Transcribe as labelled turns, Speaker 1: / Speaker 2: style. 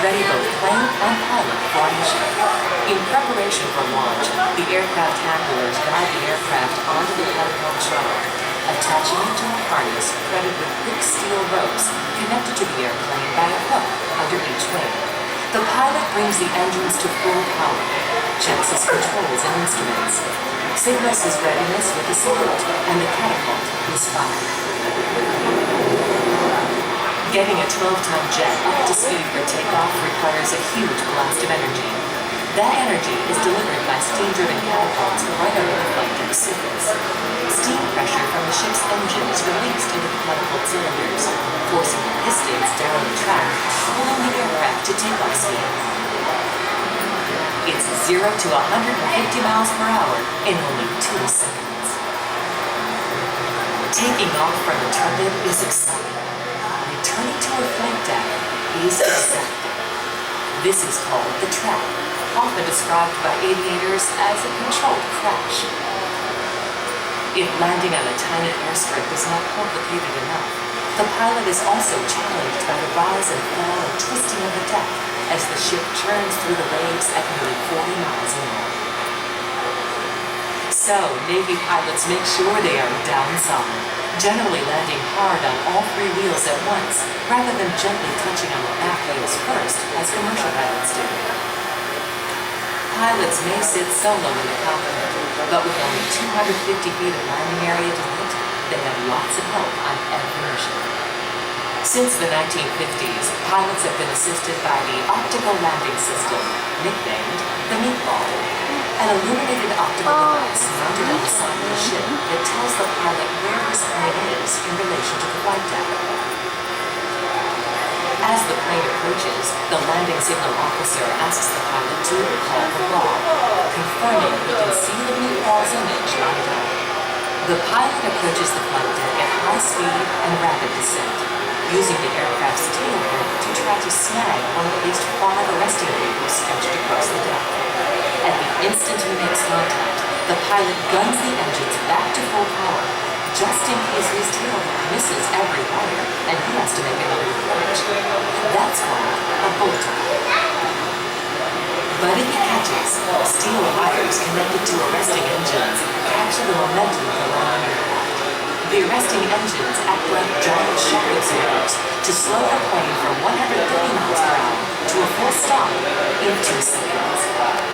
Speaker 1: ready both plane and pilot for mission. In preparation for launch, the aircraft handlers guide the aircraft onto the catapult shuttle, attaching it to a harness threaded with thick steel ropes connected to the airplane by a hook under each wing. The pilot brings the engines to full power, checks his controls and instruments, signals his readiness with a salute, and the catapult is fired. Getting a 12-ton jet up to speed for takeoff requires a huge blast of energy. That energy is delivered by steam-driven catapults right over the flight deck surface. Steam pressure from the ship's engine is released into the catapult cylinders, forcing the pistons down the track, pulling the aircraft to takeoff speed. It's 0 to 150 miles per hour in only 2 seconds. Taking off from Intrepid is exciting. Returning to a flight deck is exacting. This is called the trap, often described by aviators as a controlled crash. If landing on a tiny airstrip is not complicated enough, the pilot is also challenged by the rise and fall and twisting of the deck as the ship churns through the waves at nearly 40 miles an hour. So, Navy pilots make sure they are downside, generally landing hard on all 3 wheels at once, rather than gently touching on the back wheels first, as commercial pilots do. Pilots may sit solo in the cockpit, but with only 250 feet of landing area to hit, they have lots of help on every mission. Since the 1950s, pilots have been assisted by the optical landing system, nicknamed the meatball, an illuminated optical device mounted on the side of the ship that tells the pilot where his plane is in relation to the flight deck. As the plane approaches, the landing signal officer asks the pilot to call the log, confirming he can see the meatball's image light up. The pilot approaches the flight deck at high speed and rapid descent, using the aircraft's tail hook to try to snag one of at least 5 arresting cables stretched across the deck. At the instant he makes contact, the pilot guns the engines back to full power, just in case his tail hook misses every wire and he has to make another approach. That's called a bolt up. But if he catches, steel wires connected to arresting engines capture the momentum of the landing aircraft. The arresting engines act like giant shock absorbers to slow the plane from 130 miles per hour to a full stop in 2 seconds.